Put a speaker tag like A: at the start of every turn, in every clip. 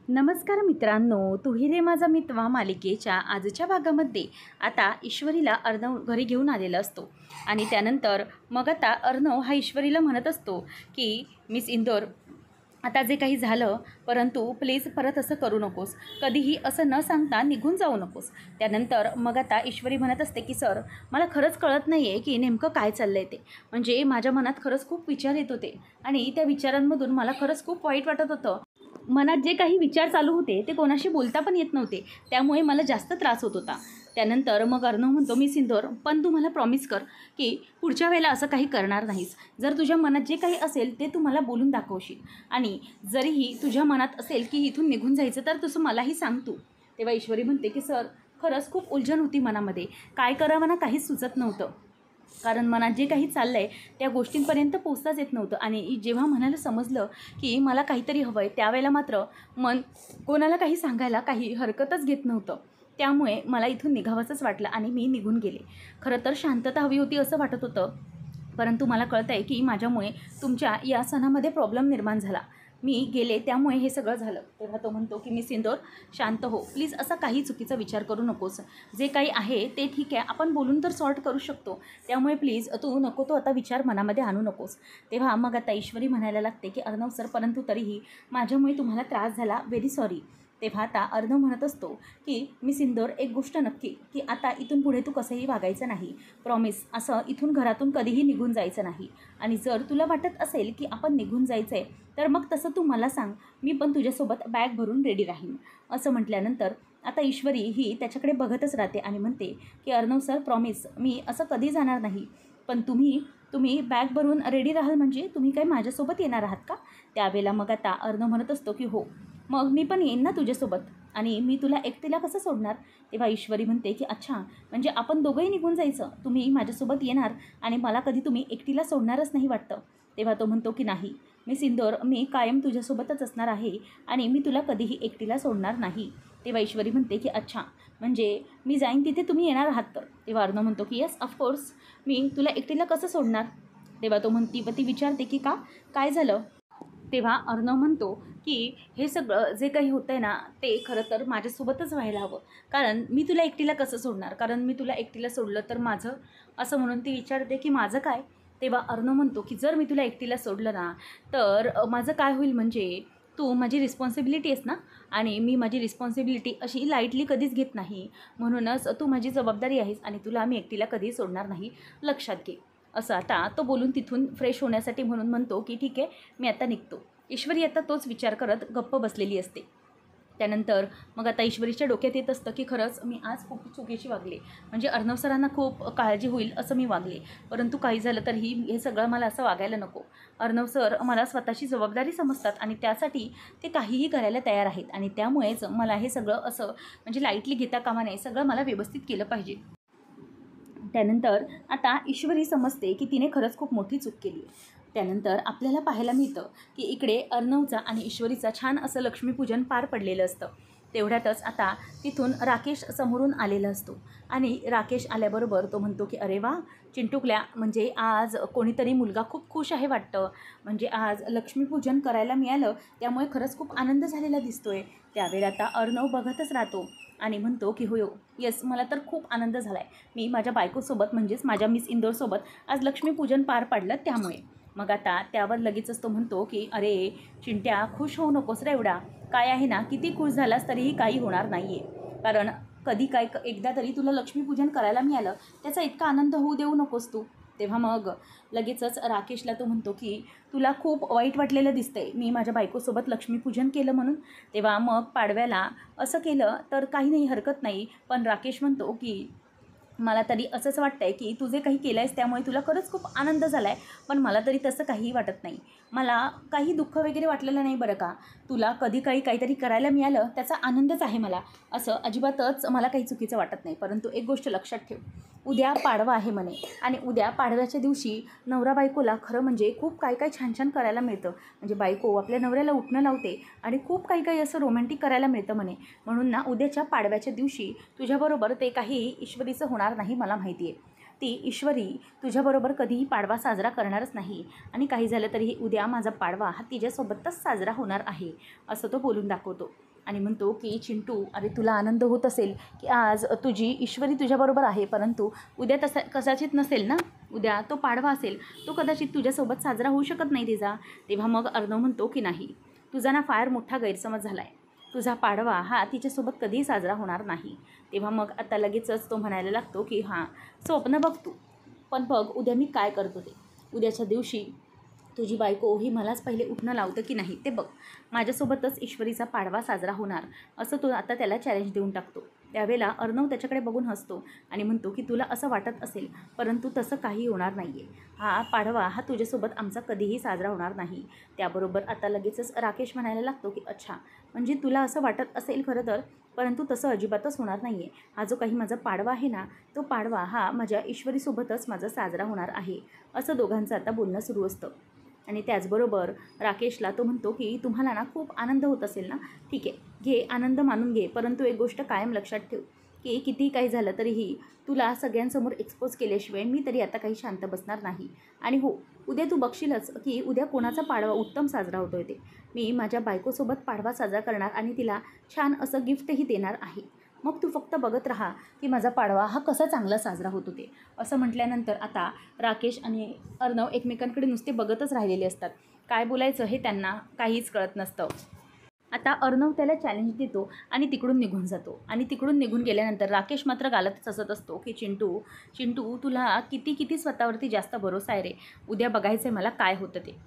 A: नमस्कार मित्रांनो, तू ही रे माझा मितवा मालिकेच्या आजच्या भागामध्ये आता ईश्वरीला अर्णव घरी घेऊन आलेला असतो आणि त्यानंतर मग आता अर्णव हा ईश्वरीला म्हणत असतो की मिस इंदोर, आता जे काही झालं, परंतु प्लीज परत असं करू नकोस, कधीही असं न सांगता निघून जाऊ नकोस. त्यानंतर मग आता ईश्वरी म्हणत असते की सर, मला खरंच कळत नाही आहे की नेमकं काय चाललं आहे ते. म्हणजे माझ्या मनात खरंच खूप विचार येत होते आणि त्या विचारांमधून मला खरंच खूप वाईट वाटत होतं. मनात जे काही विचार चालू होते ते कोणाशी बोलता पण येत नव्हते, त्यामुळे मला जास्त त्रास होत होता. त्यानंतर मग अर्णव म्हणतो, मिस इंदोर, पण तू मला प्रॉमिस कर की पुढच्या वेळेला असं काही करणार नाहीस. जर तुझ्या मनात जे काही असेल ते तू मला बोलून दाखवशील आणि जरीही तुझ्या मनात असेल की इथून निघून जायचं तर तसं मलाही सांग तू. तेव्हा ईश्वरी म्हणते की सर, खरंच खूप उलझन होती मनामध्ये, काय करावं ना काहीच सुचत नव्हतं. कारण मनात जे काही चाललं आहे त्या गोष्टींपर्यंत पोचताच येत नव्हतं आणि जेव्हा मनाला समजलं की मला काहीतरी हवं आहे, त्यावेळेला मात्र मन कोणाला काही सांगायला काही हरकतच घेत नव्हतं. त्यामुळे मला इथून निघावंसंच वाटलं आणि मी निघून गेले. खरं तर शांतता हवी होती असं वाटत होतं, परंतु मला कळतं आहे की माझ्यामुळे तुमच्या या सणामध्ये प्रॉब्लेम निर्माण झाला. मी गेले त्यामुळे हे सगळं झालं. तेव्हा तो म्हणतो की मिस इंदोर, शांत हो प्लीज, असा काही चुकीचा विचार करू नकोस. जे काही आहे ते ठीक आहे, आपण बोलून तर सॉर्ट करू शकतो, त्यामुळे प्लीज तू नको तो आता विचार मनामध्ये आणू नकोस. तेव्हा मग आता ईश्वरी म्हणायला लागते की अर्णव सर, परंतु तरीही माझ्यामुळे तुम्हाला त्रास झाला, व्हेरी सॉरी. तेव्हा आता अर्णव म्हणत असतो की मिस इंदोर, एक गोष्ट नक्की की आता इथून पुढे तू कसंही वागायचं नाही, प्रॉमिस. असं इथून घरातून कधीही निघून जायचं नाही. आणि जर तुला वाटत असेल की आपण निघून जायचं आहे तर मग तसं तू मला सांग, मी पण तुझ्यासोबत बॅग भरून रेडी राहीन. असं म्हटल्यानंतर आता ईश्वरी ही त्याच्याकडे बघतच राहते आणि म्हणते की अर्णव सर, प्रॉमिस, मी असं कधी जाणार नाही. पण तुम्ही बॅग भरून रेडी राहाल म्हणजे तुम्ही काय माझ्यासोबत येणार आहात का? त्यावेळेला मग आता अर्णव म्हणत असतो की हो, मग मी पण येईन ना तुझ्यासोबत, आणि मी तुला एकटीला कसं सोडणार. तेव्हा ईश्वरी म्हणते की अच्छा, म्हणजे आपण दोघंही निघून जायचं, तुम्ही माझ्यासोबत येणार आणि मला कधी तुम्ही एकटीला सोडणारच नाही वाटतं. तेव्हा तो म्हणतो की नाही मिस इंदोर, मी कायम तुझ्यासोबतच असणार आहे आणि मी तुला कधीही एकटीला सोडणार नाही. तेव्हा ईश्वरी म्हणते की अच्छा, म्हणजे मी जाईन तिथे तुम्ही येणार आहात तर. तेव्हा अर्णव म्हणतो की येस ऑफकोर्स, मी तुला एकटीला कसं सोडणार. तेव्हा तो ती विचारते की का, काय झालं. तेव्हा अर्णव म्हणतो की हे सगळं जे काही होतं आहे ना ते खरं तर माझ्यासोबतच व्हायला हवं, कारण मी तुला एकटीला कसं सोडणार, कारण मी तुला एकटीला सोडलं तर माझं, असं म्हणून ती विचारते की माझं काय. तेव्हा अर्णव म्हणतो की जर मी तुला एकटीला सोडलं ना तर माझं काय होईल, म्हणजे तू माझी रिस्पॉन्सिबिलिटी आहेस ना, आणि मी माझी रिस्पॉन्सिबिलिटी अशी लाईटली कधीच घेत नाही, म्हणूनच तू माझी जबाबदारी आहेस आणि तुला मी एकटीला कधीही सोडणार नाही, लक्षात घे. असं आता तो बोलून तिथून फ्रेश होण्यासाठी म्हणून म्हणतो की ठीक आहे, मी आता निघतो. ईश्वरी आता तोच विचार करत गप्प बसलेली असते. त्यानंतर मग आता ईश्वरीच्या डोक्यात येत असतं की खरंच मी आज खूप चुकीची वागले, म्हणजे अर्णव सरांना खूप काळजी होईल असं मी वागले, परंतु काही झालं तरीही हे सगळं मला असं वागायला नको. अर्णव सर मला स्वतःची जबाबदारी समजतात आणि त्यासाठी ते काहीही करायला तयार आहेत, आणि त्यामुळेच मला हे सगळं असं म्हणजे लाईटली घेता कामा नये, सगळं मला व्यवस्थित केलं पाहिजे. त्यानंतर आता ईश्वरी समजते की तिने खरंच खूप मोठी चूक केली आहे. त्यानंतर आपल्याला पाहायला मिळतं की इकडे अर्णवचा आणि ईश्वरीचा छान असं लक्ष्मीपूजन पार पडलेलं असतं. तेवढ्यातच आता तिथून राकेश समोरून आलेला असतो आणि राकेश आल्याबरोबर तो म्हणतो की अरे वा चिंटुकल्या, म्हणजे आज कोणीतरी मुलगा खूप खुश आहे वाटतं, म्हणजे आज लक्ष्मीपूजन करायला मिळालं, त्यामुळे खरंच खूप आनंद झालेला दिसतोय. त्यावेळी आता अर्णव बघतच राहतो आणि म्हणतो की हो येस, मला तर खूप आनंद झाला आहे, मी माझ्या बायकोसोबत म्हणजेच माझ्या मिस इंदोरसोबत आज लक्ष्मीपूजन पार पाडलं त्यामुळे. मग आता त्यावर लगेचच तो म्हणतो की अरे चिंट्या, खुश होऊ नकोस रे एवढा, काय आहे ना, किती खुश झालास तरीही काही होणार नाही आहे, कारण कधी काय एकदा तरी तुला लक्ष्मीपूजन करायला मिळालं, त्याचा इतका आनंद होऊ देऊ नकोस तू. तेव्हा मग लगेचच राकेशला तो म्हणतो की तुला खूप वाईट वाटलेलं दिसतंय मी माझ्या बायकोसोबत लक्ष्मीपूजन केलं म्हणून. तेव्हा मग पाडव्याला असं केलं तर काही नाही, हरकत नाही, पण राकेश म्हणतो की मला तरी असंच वाटतं आहे की तू जे काही केलं आहेस त्यामुळे तुला खरंच खूप आनंद झाला आहे, पण मला तरी तसं काहीही वाटत नाही, मला काही दुःख वगैरे वाटलेलं नाही बरं का. तुला कधी काहीतरी करायला मिळालं त्याचा आनंदच आहे मला, असं अजिबातच मला काही चुकीचं वाटत नाही. परंतु एक गोष्ट लक्षात ठेव, उद्या पाडवा आहे म्हणे, आणि उद्या पाडव्याच्या दिवशी नवरा बायकोला खरं म्हणजे खूप काही छान छान करायला मिळतं, म्हणजे बायको आपल्या नवऱ्याला उठणं लावते आणि खूप काही असं रोमॅन्टिक करायला मिळतं म्हणे. म्हणून ना उद्याच्या पाडव्याच्या दिवशी तुझ्याबरोबर ते काही ईश्वरीचं होणार नाही, मला माहिती आहे. ती ईश्वरी तुझ्याबरोबर कधीही पाडवा साजरा करणारच नाही, आणि काही झालं तरीही उद्या माझा पाडवा हा तिच्यासोबतच साजरा होणार आहे, असं तो बोलून दाखवतो. आणि म्हणतो की चिंटू, अरे तुला आनंद होत असेल की आज तुझी ईश्वरी तुझ्याबरोबर आहे, परंतु उद्या तसा कदाचित नसेल ना, उद्या तो पाडवा असेल, तो कदाचित तुझ्यासोबत साजरा होऊ शकत नाही तिचा. तेव्हा मग अर्णव म्हणतो की नाही, तुझा ना फार मोठा गैरसमज झाला आहे, तुझा पाडवा हा तिच्यासोबत कधीही साजरा होणार नाही. तेव्हा मग आता लगेचच तो म्हणायला लागतो की हां, स्वप्न बघ तू, पण बघ उद्या मी काय करतो ते. उद्याच्या दिवशी तुझी बायको ही मलाच पहिले उठणं लावतं की नाही ते बघ. माझ्यासोबतच ईश्वरीचा पाडवा साजरा होणार, असं तो आता त्याला चॅलेंज देऊन टाकतो. त्यावेळेला अर्णव त्याच्याकडे बघून हसतो आणि म्हणतो की तुला असं वाटत असेल, परंतु तसं काही होणार नाही आहे. हा पाडवा हा तुझ्यासोबत आमचा कधीही साजरा होणार नाही. त्याबरोबर आता लगेचच राकेश म्हणायला लागतो की अच्छा, म्हणजे तुला असं वाटत असेल खरं तर, परंतु तसं अजिबातच होणार नाही आहे. हा जो काही माझा पाडवा आहे ना, तो पाडवा हा माझ्या ईश्वरीसोबतच माझा साजरा होणार आहे, असं दोघांचं आता बोलणं सुरू असतं. आणि त्याचबरोबर राकेशला तो म्हणतो की तुम्हाला ना खूप आनंद होत असेल ना, ठीक आहे, घे आनंद मानून घे, परंतु एक गोष्ट कायम लक्षात ठेव की कितीही काही झालं तरीही तुला सगळ्यांसमोर एक्सपोज केल्याशिवाय मी तरी आता काही शांत बसणार नाही. आणि हो, उद्या तू बघशीलच की उद्या कोणाचा पाडवा उत्तम साजरा होतो आहे ते. मी माझ्या बायकोसोबत पाडवा साजरा करणार आणि तिला छान असं गिफ्टही देणार आहे. मग तू फक्त बघत राहा की माझा पाडवा हा कसा चांगला साजरा होतो ते. असं म्हटल्यानंतर आता राकेश आणि अर्णव एकमेकांकडे नुसते बघतच राहिलेले असतात. काय बोलायचं हे त्यांना काहीच कळत नसतं. आता अर्णव त्याला चॅलेंज देतो आणि तिकडून निघून जातो. आणि तिकडून निघून गेल्यानंतर राकेश मात्र गालतच असत असतो की चिंटू चिंटू, तुला किती स्वतःवरती जास्त भरोसा आहे रे, उद्या बघायचं आहे मला काय होतं ते.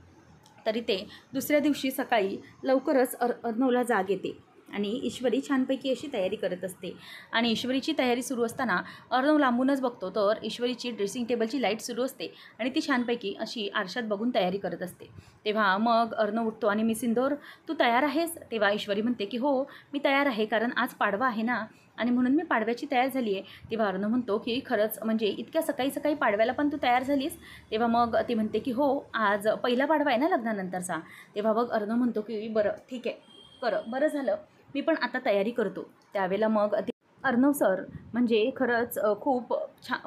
A: तरी ते दुसऱ्या दिवशी सकाळी लवकरच अर्णवला जाग येते आणि ईश्वरी छानपैकी अशी तयारी करत असते. आणि ईश्वरीची तयारी सुरू असताना अर्णव लांबूनच बघतो तर ईश्वरीची ड्रेसिंग टेबलची लाईट सुरू असते आणि ती छानपैकी अशी आरशात बघून तयारी करत असते. तेव्हा मग अर्णव उठतो आणि मी सिंदूर, तू तयार आहेस? तेव्हा ईश्वरी म्हणते की हो, मी तयार आहे, कारण आज पाडवा आहे ना, आणि म्हणून मी पाडव्याची तयार झाली आहे. तेव्हा अर्णव म्हणतो की खरंच, म्हणजे इतक्या सकाळी सकाळी पाडव्याला पण तू तयार झालीस? तेव्हा मग ती म्हणते की हो, आज पहिला पाडवा आहे ना लग्नानंतरचा. तेव्हा मग अर्णव म्हणतो की बरं ठीक आहे, बरं झालं, मी पण आता तयारी करतो. त्यावेळेला मग अर्णव सर, म्हणजे खरंच खूप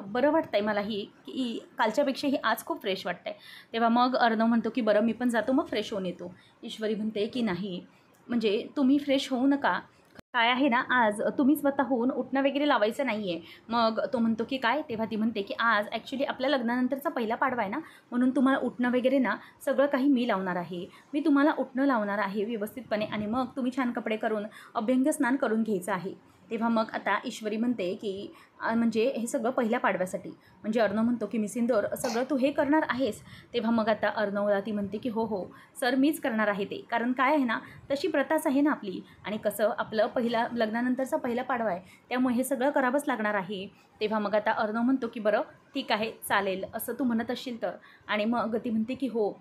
A: बरं वाटतं आहे मलाही, की कालच्यापेक्षाही आज खूप फ्रेश वाटतं आहे. तेव्हा मग अर्णव म्हणतो की बरं मी पण जातो, मग फ्रेश होऊन येतो. ईश्वरी म्हणते की नाही, म्हणजे तुम्ही फ्रेश होऊ नका, काय आहे ना, आज तुम्ही स्वतःहून उठणं वगैरे लावायचं नाही आहे. मग तो म्हणतो की काय? तेव्हा ती म्हणते की आज ॲक्च्युली आपल्या लग्नानंतरचा पहिला पाडवा आहे ना, म्हणून तुम्हाला उठणं वगैरे ना सगळं काही मी लावणार आहे. मी तुम्हाला उठणं लावणार आहे व्यवस्थितपणे, आणि मग तुम्ही छान कपडे करून अभ्यंगस्नान करून घ्यायचं आहे. तेव्हा मग आता ईश्वरी म्हणते की म्हणजे हे सगळं पहिल्या पाडव्यासाठी. म्हणजे अर्णव म्हणतो की मी सिंदूर, सगळं तू हे करणार आहेस? तेव्हा मग आता अर्णवला ती म्हणते की हो हो सर, मीच करणार आहे ते, कारण काय आहे ना, तशी प्रथाच आहे ना आपली, आणि कसं आपलं पहिला लग्नानंतरचा पहिला पाडवा आहे, त्यामुळे हे सगळं करावंच लागणार आहे. तेव्हा मग आता अर्णव म्हणतो की बरं ठीक आहे, चालेल, असं तू म्हणत असशील तर. आणि मग ती म्हणते की हो,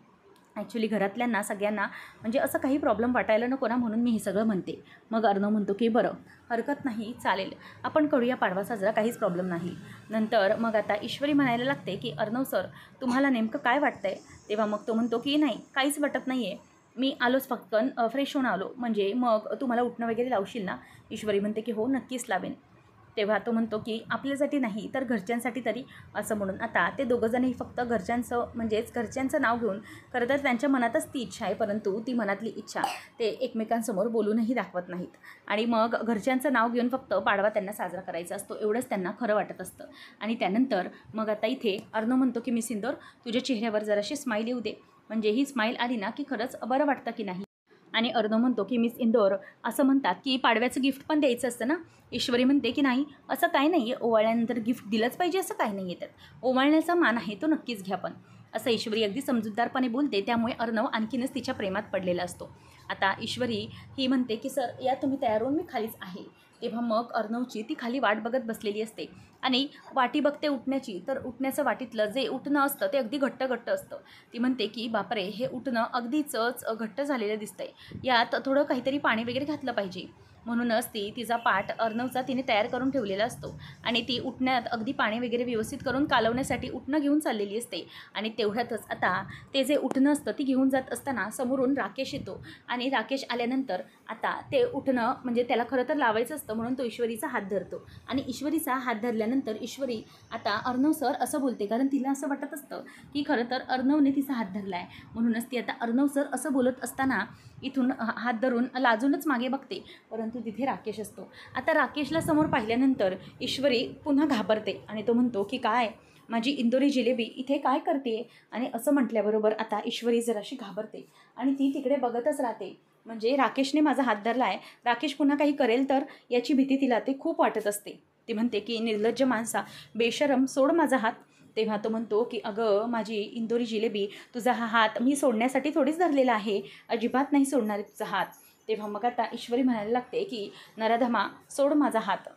A: ॲक्च्युली घरातल्यांना सगळ्यांना म्हणजे असं काही प्रॉब्लेम वाटायला नको ना, म्हणून मी हे सगळं म्हणते. मग अर्णव म्हणतो की बरं हरकत नाही, चालेल, आपण करूया पाडवा साजरा, काहीच प्रॉब्लेम नाही. नंतर मग आता ईश्वरी म्हणायला लागते की अर्णव सर, तुम्हाला नेमकं काय वाटतं आहे? तेव्हा मग तो म्हणतो की नाही, काहीच वाटत नाही आहे, मी आलोच फक्त फ्रेश होऊन आलो. म्हणजे मग तुम्हाला उठणं वगैरे लावशील ना? ईश्वरी म्हणते की हो नक्कीच लावेन. तेव्हा तो म्हणतो की आपल्यासाठी नाही तर घरच्यांसाठी तरी, असं म्हणून आता ते दोघंजणही फक्त घरच्यांचं, म्हणजेच घरच्यांचं नाव घेऊन, खरं तर त्यांच्या मनातच ती इच्छा आहे, परंतु ती मनातली इच्छा ते एकमेकांसमोर बोलूनही दाखवत नाहीत. आणि मग घरच्यांचं नाव घेऊन फक्त पाडवा त्यांना साजरा करायचा असतो, एवढंच त्यांना खरं वाटत असतं. आणि त्यानंतर मग आता इथे अर्णव म्हणतो की मी सिंदूर, तुझ्या चेहऱ्यावर जराशी स्माईल येऊ दे, म्हणजे ही स्माईल आली ना की खरंच बरं वाटतं की नाही. आणि अर्णव म्हणतो की मिस इंदोर, असं म्हणतात की पाडव्याचं गिफ्ट पण द्यायचं असतं ना? ईश्वरी म्हणते की नाही, असं काय नाही आहे, ओवाळल्यानंतर गिफ्ट दिलंच पाहिजे असं काही नाही आहे, त्यात ओवाळण्याचा मान आहे तो नक्कीच घ्या पण, असं ईश्वरी अगदी समजूतदारपणे बोलते. त्यामुळे अर्णव आणखीनच तिच्या प्रेमात पडलेला असतो. आता ईश्वरी ही म्हणते की सर या तुम्ही तयार होऊन, मी खालीच आहे. तेव्हा मग अर्णवची ती खाली वाट बघत बसलेली असते आणि वाटी बघते उठण्याची, तर उठण्याचं वाटीतलं जे उठणं असतं ते अगदी घट्ट असतं. ती म्हणते की बापरे, हे उठणं अगदीच घट्ट झालेलं दिसतंय, यात थोडं काहीतरी पाणी वगैरे घातलं पाहिजे. म्हणूनच तिचा पाट अर्णवचा तिने तयार करून ठेवलेला असतो आणि ती उठण्यात अगदी पाणी वगैरे व्यवस्थित करून कालवण्यासाठी उठणं घेऊन चाललेली असते. आणि तेवढ्यातच आता ते जे उठणं असतं ती घेऊन जात असताना समोरून राकेश येतो. आणि राकेश आल्यानंतर आता ते उठणं म्हणजे त्याला खरं तर लावायचं असतं, म्हणून तो ईश्वरीचा हात धरतो आणि ईश्वरीचा हात धरल्यानंतर ईश्वरी आता अर्णव सर असं बोलते, कारण तिला असं वाटत असतं की खरं तर अर्णवने तिचा हात धरला आहे, म्हणूनच ती आता अर्णव सर असं बोलत असताना इथून हात धरून लाजूनच मागे बघते, परंतु तिथे राकेश असतो. आता राकेशला समोर पाहिल्यानंतर ईश्वरी पुन्हा घाबरते आणि तो म्हणतो की काय माझी इंदोरी जिलेबी इथे काय करते, आणि असं म्हटल्याबरोबर आता ईश्वरी जराशी घाबरते आणि ती तिकडे बघतच राहते. म्हणजे राकेशने माझा हात धरला आहे, राकेश पुन्हा काही करेल तर याची भीती तिला ते खूप वाटत असते. ती म्हणते की निर्लज्ज माणसा, बेशरम, सोड माझा हात. तेव्हा तो म्हणतो की अगं माझी इंदोरी जिलेबी, तुझा हा हात मी सोडण्यासाठी थोडीच धरलेला आहे, अजिबात नाही सोडणार तुझा हात. तेव्हा मग आता ईश्वरी म्हणायला लागते की नराधमा, सोड माझा हात.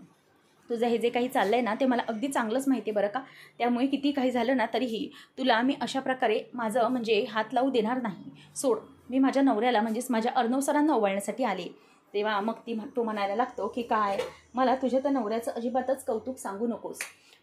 A: तुझं हे जे काही चाललं आहे ना ते मला अगदी चांगलंच माहिती आहे बरं का, त्यामुळे किती काही झालं ना तरीही तुला मी अशा प्रकारे माझं म्हणजे हात लावू देणार नाही. सोड, मी माझ्या नवऱ्याला म्हणजेच माझ्या अर्णव सरांना ओवाळण्यासाठी आले. तेव्हा मग तो म्हणायला लागतो की काय, मला तुझ्या त्या नवऱ्याचं अजिबातच कौतुक सांगू नकोस,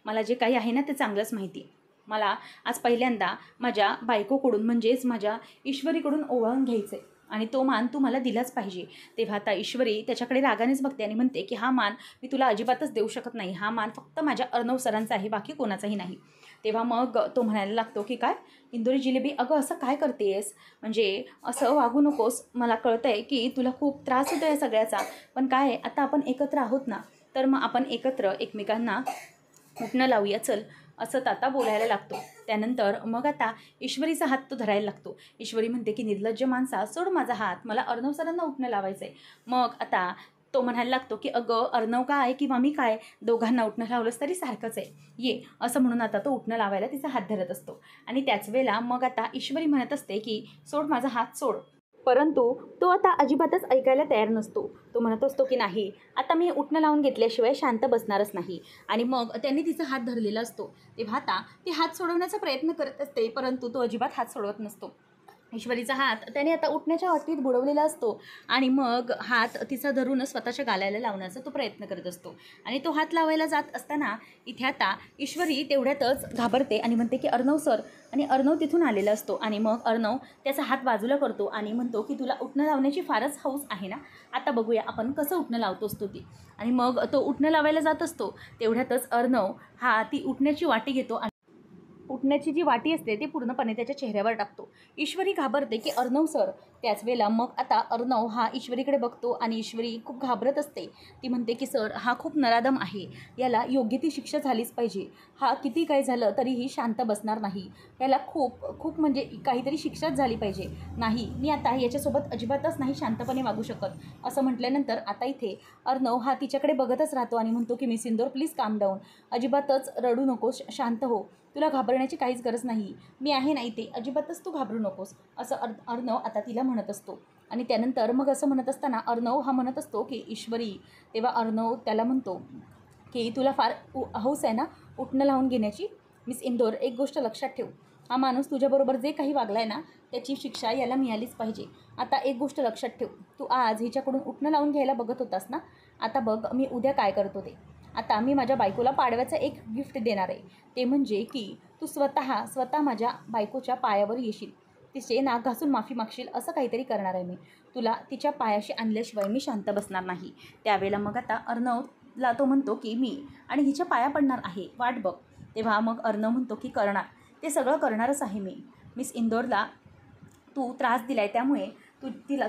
A: मला जे काही आहे ना ते चांगलंच माहिती. मला आज पहिल्यांदा माझ्या बायकोकडून म्हणजेच माझ्या ईश्वरीकडून ओवाळून घ्यायचं आहे आणि तो मान तू मला दिलाच पाहिजे. तेव्हा आता ईश्वरी त्याच्याकडे रागानेच बघते आणि म्हणते की हा मान मी तुला अजिबातच देऊ शकत नाही, हा मान फक्त माझ्या अर्णव सरांचा आहे, बाकी कोणाचाही नाही. तेव्हा मग तो म्हणायला लागतो की काय इंदोरी जिलेबी, अगं असं काय करतेस, म्हणजे असं वागू नकोस, मला कळतं आहे की तुला खूप त्रास होतो या सगळ्याचा, पण काय आहे आता आपण एकत्र आहोत ना, तर मग आपण एकत्र एकमेकांना उठणं लावूया चल, असं ताता बोलायला लागतो. त्यानंतर मग आता ईश्वरीचा हात तो धरायला लागतो. ईश्वरी म्हणते की निर्लज्ज माणसा, सोड माझा हात, मला अर्णव सरांना उठणं लावायचं आहे. मग आता तो म्हणायला लागतो की अगं अर्णव काय किंवा मी काय, दोघांना उठणं लावलंच तरी सारखंच आहे, ये, असं म्हणून आता तो उठणं लावायला तिचा हात धरत असतो. आणि त्याच वेळेला मग आता ईश्वरी म्हणत असते की सोड माझा हात, सोड. परंतु तो आता अजिबातच ऐकायला तयार नसतो. तो म्हणत असतो की नाही, आता मी उठणं लावून घेतल्याशिवाय शांत बसणारच नाही. आणि मग त्यांनी तिचा हात धरलेला असतो. तेव्हा आता ती हात सोडवण्याचा प्रयत्न करत असते, परंतु तो अजिबात हात सोडवत नसतो. ईश्वरीचा हात त्याने आता उठण्याच्या वाटीत बुडवलेला असतो आणि मग हात तिचा धरून स्वतःच्या गालाला लावण्याचा तो प्रयत्न करत असतो. आणि तो हात लावायला जात असताना इथे आता ईश्वरी तेवढ्यातच घाबरते आणि म्हणते की अर्णव सर, आणि अर्णव तिथून आलेला असतो. आणि मग अर्णव त्याचा हात बाजूला करतो आणि म्हणतो की तुला उठणं लावण्याची फारच हौस आहे ना, आता बघूया आपण कसं उठणं लावतो असतो ती. आणि मग तो उठणं लावायला जात असतो. तेवढ्यातच अर्णव हा ती उठण्याची वाटी घेतो आणि उठण्याची जी वाटी असते ती पूर्णपणे त्याच्या चेहऱ्यावर टाकतो. ईश्वरी घाबरते की अर्णव सर. त्याच वेळेला मग आता अर्णव हा ईश्वरीकडे बघतो आणि ईश्वरी खूप घाबरत असते. ती म्हणते की सर, हा खूप नराधम आहे, याला योग्य ती शिक्षा झालीच पाहिजे, हा किती काय झालं तरीही शांत बसणार नाही, याला खूप खूप म्हणजे काहीतरी शिक्षाच झाली पाहिजे, नाही मी आता याच्यासोबत अजिबातच नाही शांतपणे वागू शकत. असं म्हटल्यानंतर आता इथे अर्णव हा तिच्याकडे बघतच राहतो आणि म्हणतो की मिस इंदोर, प्लीज काम डाऊन, अजिबातच रडू नकोस, शांत हो, तुला घाबरण्याची काहीच गरज नाही, मी आहे ना इथे, अजिबातच तू घाबरू नकोस, असं अर्णव आता तिला म्हणत असतो. आणि त्यानंतर मग असं म्हणत असताना अर्णव हा म्हणत असतो की ईश्वरी. तेव्हा अर्णव त्याला म्हणतो की तुला फार हौस आहे ना उठणं लावून घेण्याची. मिस इंदोर, एक गोष्ट लक्षात ठेव, हा माणूस तुझ्याबरोबर जे काही वागला आहे ना त्याची शिक्षा याला मिळालीच पाहिजे. आता एक गोष्ट लक्षात ठेव, तू आज हिच्याकडून उठणं लावून घ्यायला बघत होतास ना, आता बघ मी उद्या काय करतो ते. आता मी माझ्या बायकोला पाडव्याचं एक गिफ्ट देणार आहे, ते म्हणजे की तू स्वतः माझ्या बायकोच्या पायावर येशील, तिचे नाक घासून माफी मागशील, असं काहीतरी करणार आहे मी. तुला तिच्या पायाशी आणल्याशिवाय मी शांत बसणार नाही. त्यावेळेला मग आता अर्णवला तो म्हणतो की मी आणि हिच्या पाया पडणार आहे, वाट बघ. तेव्हा मग अर्णव म्हणतो की करणार, ते सगळं करणारच आहे मी. मिस इंदोरला तू त्रास दिला आहे, त्यामुळे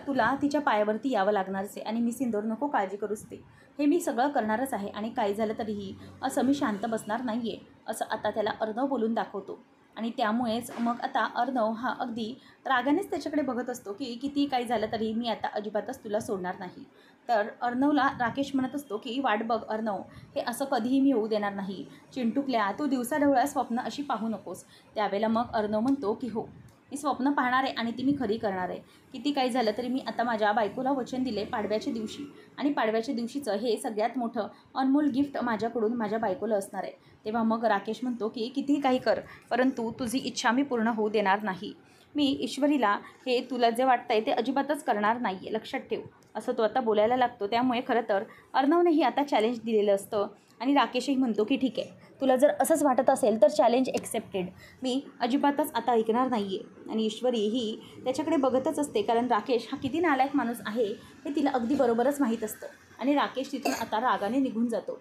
A: तुला तिच्या पायावरती यावं लागणारच आहे. आणि मिस इंदोर, नको काळजी करूच, ते हे मी सगळं करणारच आहे आणि काही झालं तरीही असं मी शांत बसणार नाही आहे, असं आता त्याला अर्णव बोलून दाखवतो. आणि त्यामुळेच मग आता अर्णव हा अगदी रागानेच त्याच्याकडे बघत असतो की किती काही झालं तरी मी आता अजिबातच तुला सोडणार नाही. तर अर्णवला राकेश म्हणत असतो की वाट बघ अर्णव, हे असं कधीही मी होऊ देणार नाही, चिंटुकल्या तू दिवसाढवळ्या स्वप्न अशी पाहू नकोस. त्यावेळेला मग अर्णव म्हणतो की हो, मी स्वप्न पाहणार आहे आणि ती मी खरी करणार आहे. किती काही झालं तरी मी आता माझ्या बायकोला वचन दिले पाडव्याच्या दिवशी, आणि पाडव्याच्या दिवशीचं हे सगळ्यात मोठं अनमोल गिफ्ट माझ्याकडून माझ्या बायकोला असणार आहे. तेव्हा मग राकेश म्हणतो की कितीही काही कर, परंतु तुझी इच्छा मी पूर्ण होऊ देणार नाही. मी ईश्वरीला हे तुला जे वाटतं आहे ते अजिबातच करणार नाही आहे, लक्षात ठेव, असं तो आता बोलायला लागतो. त्यामुळे खरं तर अर्णवनेही आता चॅलेंज दिलेलं असतं आणि राकेशही म्हणतो की ठीक आहे, तुला जर असंच वाटत असेल तर चॅलेंज एक्सेप्टेड. मी अजिबातच आता ऐकणार नाही आहे. आणि ईश्वरी ही त्याच्याकडे बघतच असते, कारण राकेश हा किती नालायक माणूस आहे हे तिला अगदी बरोबरच माहीत असतं. आणि राकेश तिथून आता रागाने निघून जातो.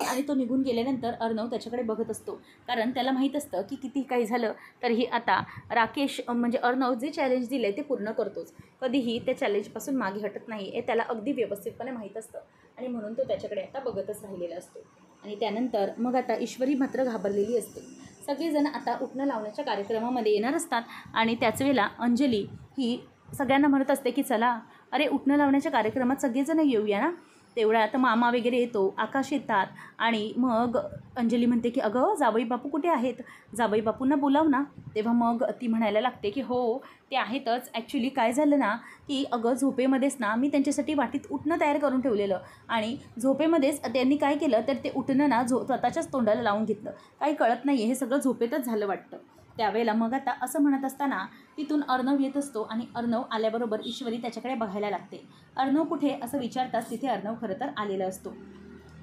A: आणि तो निघून गेल्यानंतर अर्णव त्याच्याकडे बघत असतो, कारण त्याला माहीत असतं की किती काही झालं तरीही आता राकेश म्हणजे अर्णव जे चॅलेंज दिलं आहे ते पूर्ण करतोच. कधीही त्या चॅलेंजपासून मागे हटत नाही हे त्याला अगदी व्यवस्थितपणे माहीत असतं. आणि म्हणून तो त्याच्याकडे आता बघतच राहिलेला असतो. आणि त्यानंतर मग आता ईश्वरी मात्र घाबरलेली असते. सगळेजण आता उठणं लावण्याच्या कार्यक्रमामध्ये येणार असतात. आणि त्याच वेळेला अंजली ही सगळ्यांना म्हणत असते की चला, अरे उठणं लावण्याच्या कार्यक्रमात सगळेजण येऊया ना. तेवढ्यात मामा वगैरे येतो, आकाश येतात. आणि मग अंजली म्हणते की अगं जावई बापू कुठे आहेत, जावई बापूंना बोलाव ना. तेव्हा मग ती म्हणायला लागते की हो ते आहेतच. ॲक्च्युली काय झालं ना की अगं झोपेमध्येच ना मी त्यांच्यासाठी वाटीत उठणं तयार करून ठेवलेलं, आणि झोपेमध्येच त्यांनी काय केलं तर ते उठणं ना स्वतःच्याच तोंडाला लावून घेतलं. काही कळत नाही आहे, हे सगळं झोपेतच झालं वाटतं. त्यावेळेला मग आता असं म्हणत असताना तिथून अर्णव येत असतो. आणि अर्णव आल्याबरोबर ईश्वरी त्याच्याकडे बघायला लागते. अर्णव कुठे असं विचारताच तिथे अर्णव खरं तर आलेला असतो.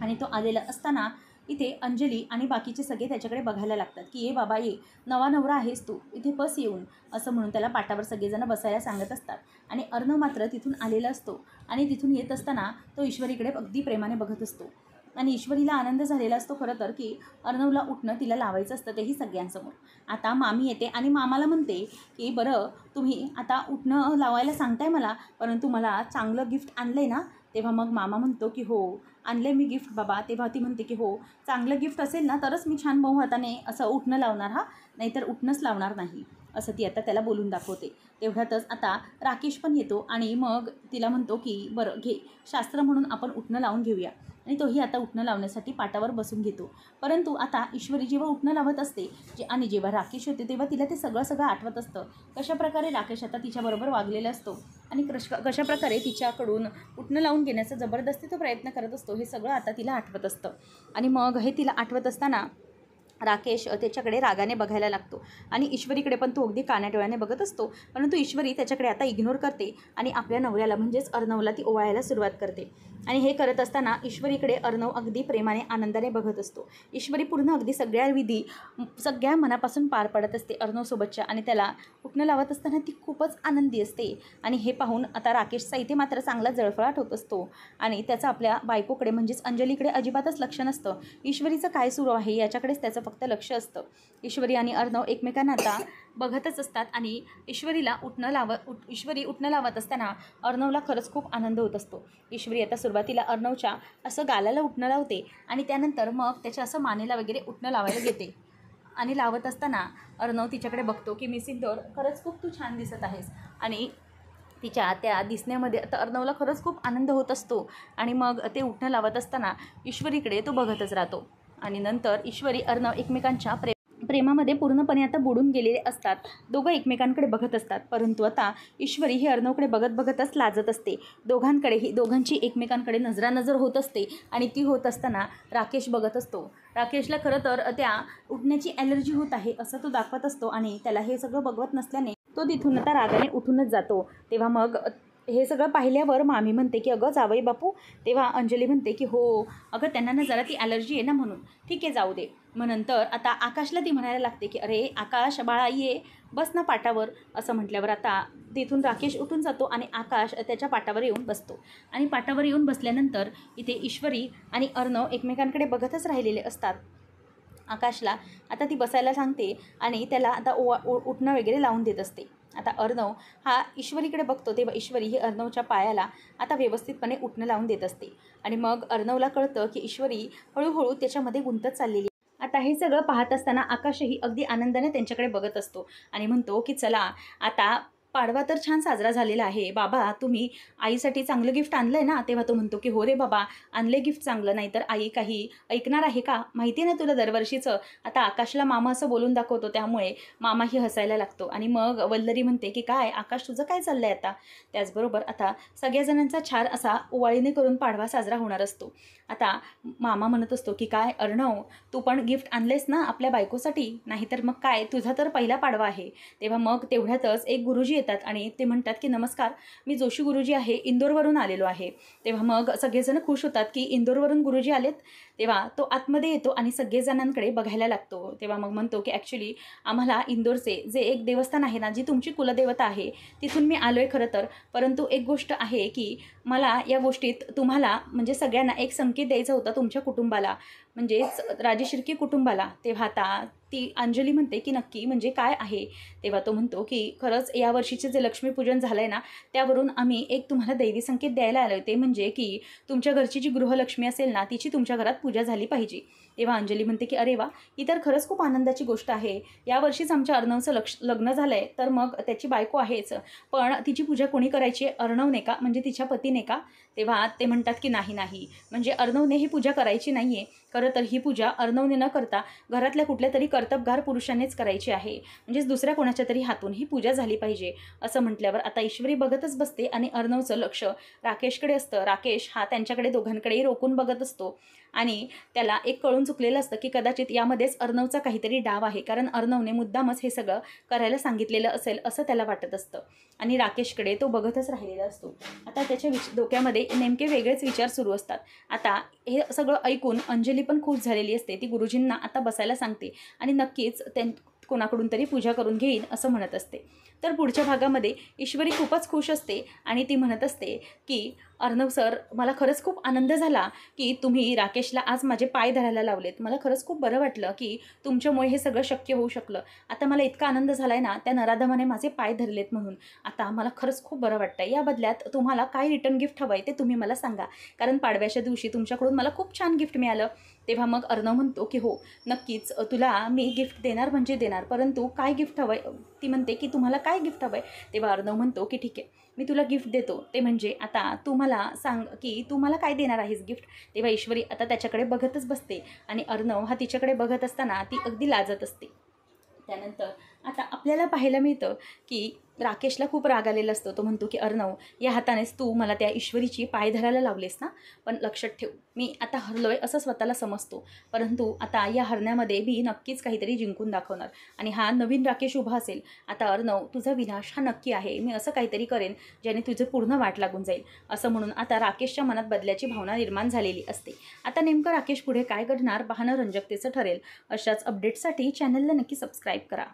A: आणि तो आलेला असताना इथे अंजली आणि बाकीचे सगळे त्याच्याकडे बघायला लागतात की ये बाबा ये, नवा नवरा आहेस तू, इथे बस येऊन, असं म्हणून त्याला पाटावर सगळेजण बसायला सांगत असतात. आणि अर्णव मात्र तिथून आलेला असतो. आणि तिथून येत असताना तो ईश्वरीकडे अगदी प्रेमाने बघत असतो. आणि ईश्वरीला आनंद झालेला असतो खरं तर की अर्णवला उठणं तिला लावायचं असतं, तेही सगळ्यांसमोर. आता मामी येते आणि मामाला म्हणते की बरं तुम्ही आता उठणं लावायला सांगताय मला, परंतु मला चांगलं गिफ्ट आणलं आहे ना. तेव्हा मग मामा म्हणतो की हो आणलं मी गिफ्ट बाबा. तेव्हा ती म्हणते की हो चांगलं गिफ्ट असेल ना तरच मी छान मऊ हाताने असं उठणं लावणार, हा नाहीतर उठणंच लावणार नाही, असं ती आता त्याला बोलून दाखवते. तेवढ्यातच आता राकेश पण येतो आणि मग तिला म्हणतो की बरं घे, शास्त्र म्हणून आपण उठणं लावून घेऊया. आणि तोही आता उठणं लावण्यासाठी पाटावर बसून घेतो. परंतु आता ईश्वरी जेव्हा उठणं लावत असते आणि जेव्हा राकेश होते तेव्हा तिला ते सगळं आठवत असतं. कशाप्रकारे राकेश आता तिच्याबरोबर वागलेला असतो आणि कशाप्रकारे तिच्याकडून उठणं लावून घेण्याचा जबरदस्ती तो प्रयत्न करत असतो, हे सगळं आता तिला आठवत असतं. आणि मग हे तिला आठवत असताना राकेश त्याच्याकडे रागाने बघायला लागतो. आणि ईश्वरीकडे पण तो अगदी कानाडोळ्याने बघत असतो. परंतु ईश्वरी त्याच्याकडे आता इग्नोर करते आणि आपल्या नवऱ्याला म्हणजेच अर्णवला ती ओवाळायला सुरुवात करते. आणि हे करत असताना ईश्वरीकडे अर्णव अगदी प्रेमाने आनंदाने बघत असतो. ईश्वरी पूर्ण अगदी सगळ्या विधी सगळ्या मनापासून पार पडत असते अर्णवसोबतच्या. आणि त्याला उठणं लावत असताना ती खूपच आनंदी असते. आणि हे पाहून आता राकेशचा इथे मात्र चांगला जळफळाट होत असतो. आणि त्याचं आपल्या बायकोकडे म्हणजेच अंजलीकडे अजिबातच लक्ष नसतं. ईश्वरीचं काय सुरू आहे याच्याकडेच त्याचं फक्त लक्ष असतं. ईश्वरी आणि अर्णव एकमेकांना आता बघतच असतात. आणि ईश्वरी उठणं लावत असताना अर्णवला खरंच खूप आनंद होत असतो. ईश्वरी आता सुरुवातीला अर्णवच्या असं गालाला उठणं लावते आणि त्यानंतर मग त्याच्या असं मानेला वगैरे उठणं लावायला घेते. आणि लावत असताना अर्णव तिच्याकडे बघतो की मिस इंदोर खरंच खूप तू छान दिसत आहेस. आणि तिच्या त्या दिसण्यामध्ये आता अर्णवला खरंच खूप आनंद होत असतो. आणि मग ते उठणं लावत असताना ईश्वरीकडे तो बघतच राहतो. आणि नंतर ईश्वरी अर्णव एकमेकांच्या प्रेमामध्ये पूर्णपणे आता बुडून गेलेले असतात. दोघं एकमेकांकडे बघत असतात. परंतु आता ईश्वरी ही अर्णवकडे बघतच लाजत असते. दोघांची एकमेकांकडे नजरानजर होत असते. आणि ती होत असताना राकेश बघत असतो. राकेशला खरं तर त्या उठण्याची ॲलर्जी होत आहे असं तो दाखवत असतो. आणि त्याला हे सगळं बघवत नसल्याने तो तिथून आता रागाने उठूनच जातो. तेव्हा मग हे सगळं पाहिल्यावर मामी म्हणते की अगं जावई बापू. तेव्हा अंजली म्हणते की हो अगं त्यांना ना जरा ती ॲलर्जी आहे ना म्हणून, ठीक आहे जाऊ दे. मग नंतर आता आकाशला ती म्हणायला लागते की अरे आकाश बाळा ये बस ना पाटावर. असं म्हटल्यावर आता तिथून राकेश उठून जातो आणि आकाश त्याच्या पाटावर येऊन बसतो. आणि पाटावर येऊन बसल्यानंतर इथे ईश्वरी आणि अर्णव एकमेकांकडे बघतच राहिलेले असतात. आकाशला आता ती बसायला सांगते आणि त्याला आता उठणं वगैरे लावून देत असते. आता अर्णव हा ईश्वरीकडे बघतो तेव्हा ईश्वरी ही अर्णवच्या पायाला आता व्यवस्थितपणे उठणं लावून देत असते. आणि मग अर्णवला कळतं की ईश्वरी हळूहळू त्याच्यामध्ये गुंतत चाललेली. आता हे सगळं पाहत असताना आकाशही अगदी आनंदाने त्यांच्याकडे बघत असतो आणि म्हणतो की चला आता पाडवा तर छान साजरा झालेला आहे. बाबा तुम्ही आईसाठी चांगलं गिफ्ट आणलं आहे ना. तेव्हा तो म्हणतो की हो रे बाबा आणले गिफ्ट चांगलं, नाही तर आई काही ऐकणार आहे का, माहिती आहे ना तुला दरवर्षीचं. आता आकाशला मामा असं बोलून दाखवतो त्यामुळे मामाही हसायला लागतो. आणि मग वल्लरी म्हणते की काय आकाश तुझं काय चाललं आहे आता. त्याचबरोबर आता सगळ्या जणांचा छान असा ओवाळीने करून पाडवा साजरा होणार असतो. आता मामा म्हणत असतो की काय अर्णव तू पण गिफ्ट आणलेस ना आपल्या बायकोसाठी, नाहीतर मग काय तुझा तर पहिला पाडवा आहे. तेव्हा मग तेवढ्यातच एक गुरुजी येतात आणि ते म्हणतात की नमस्कार, मी जोशी गुरुजी आहे, इंदोरवरून आलेलो आहे. तेव्हा मग सगळेजण खुश होतात की इंदोरवरून गुरुजी आलेत. तेव्हा तो आतमध्ये येतो आणि सगळेजणांकडे बघायला लागतो. तेव्हा मग म्हणतो की ॲक्च्युली आम्हाला इंदोरचे जे एक देवस्थान आहे ना, जी तुमची कुलदेवता आहे, तिथून मी आलो आहे खरं तर. परंतु एक गोष्ट आहे की मला या गोष्टीत तुम्हाला म्हणजे सगळ्यांना एक संकेत द्यायचा होता तुमच्या कुटुंबाला, म्हणजेच राजे शिर्के कुटुंबाला. तेव्हा आता ती अंजली म्हणते की नक्की म्हणजे काय आहे. तेव्हा तो म्हणतो की खरंच यावर्षीचे जे लक्ष्मीपूजन झालं आहे ना, त्यावरून आम्ही एक तुम्हाला दैवी संकेत द्यायला आलो आहे. ते म्हणजे की तुमच्या घरची जी गृहलक्ष्मी असेल ना, तिची तुमच्या घरात पूजा झाली पाहिजे. तेव्हा अंजली म्हणते की अरे वा, ही तर खरंच खूप आनंदाची गोष्ट आहे. यावर्षीच आमच्या अर्णवचं लग्न झालं आहे, तर मग त्याची बायको आहेच, पण तिची पूजा कोणी करायची, अर्णवने का, म्हणजे तिच्या पतीने का. तेव्हा ते म्हणतात की नाही नाही, म्हणजे अर्णवने ही पूजा करायची नाही आहे. खरं तर ही पूजा अर्णवने न करता घरातल्या कुठल्या तरी कर्तबगार पुरुषांनीच करायची आहे, म्हणजेच दुसऱ्या कोणाच्या तरी हातून ही पूजा झाली पाहिजे. असं म्हटल्यावर आता ईश्वरी बघतच बसते आणि अर्णवचं लक्ष राकेशकडे असतं. राकेश हा त्यांच्याकडे दोघांकडेही रोखून बघत असतो आणि त्याला एक कळून चुकलेलं असतं की कदाचित यामध्येच अर्णवचा काहीतरी डाव आहे, कारण अर्णवने मुद्दामच हे सगळं करायला सांगितलेलं असेल असं त्याला वाटत असतं आणि राकेशकडे तो बघतच राहिलेला असतो. आता त्याच्या डोक्यामध्ये नेमके वेगळेच विचार सुरू असतात. आता हे सगळं ऐकून अंजली पण खुश झालेली असते. ती गुरुजींना आता बसायला सांगते आणि नक्कीच कोणाकडून तरी पूजा करून घेईन असं म्हणत असते. तर पुढच्या भागामध्ये ईश्वरी खूपच खुश असते आणि ती म्हणत असते की अर्णव सर, मला खरंच खूप आनंद झाला की तुम्ही राकेशला आज माझे पाय धरायला लावलेत. मला खरंच खूप बरं वाटलं की तुमच्यामुळे हे सगळं शक्य होऊ शकलं. आता मला इतका आनंद झाला आहे ना, त्या नराधमाने माझे पाय धरलेत म्हणून. आता मला खरंच खूप बरं वाटतं. या बदल्यात तुम्हाला काय रिटर्न गिफ्ट हवं आहे ते तुम्ही मला सांगा, कारण पाडव्याच्या दिवशी तुमच्याकडून मला खूप छान गिफ्ट मिळालं. तेव्हा मग अर्णव म्हणतो की हो नक्कीच तुला मी गिफ्ट देणार म्हणजे देणार, परंतु काय गिफ्ट हवं आहे. ती म्हणते की तुम्हाला काय गिफ्ट हवं आहे. तेव्हा अर्णव म्हणतो की ठीक आहे, मी तुला गिफ्ट देतो. ते म्हणजे आता तू मला सांग की तू मला काय देणार आहेस गिफ्ट. तेव्हा ईश्वरी आता त्याच्याकडे बघतच बसते आणि अर्णव हा तिच्याकडे बघत असताना ती अगदी लाजत असते. त्यानंतर आता आपल्याला पाहायला मिळतं की राकेशला खूप राग आलेला असतो. तो म्हणतो की अर्णव, या हातानेच तू मला त्या ईश्वरीची पाय धरायला लावलेस ना, पण लक्षात ठेव, मी आता हरलोय असं स्वतःला समजतो, परंतु आता या हरण्यामध्ये मी नक्कीच काहीतरी जिंकून दाखवणार आणि हा नवीन राकेश उभा असेल. आता अर्णव, तुझा विनाश हा नक्की आहे. मी असं काहीतरी करेन ज्याने तुझं पूर्ण वाट लागून जाईल. असं म्हणून आता राकेशच्या मनात बदल्याची भावना निर्माण झालेली असते. आता नेमकं राकेश पुढे काय घडणार पाहणं रंजकतेचं ठरेल. अशाच अपडेट्ससाठी चॅनलला नक्की सबस्क्राईब करा.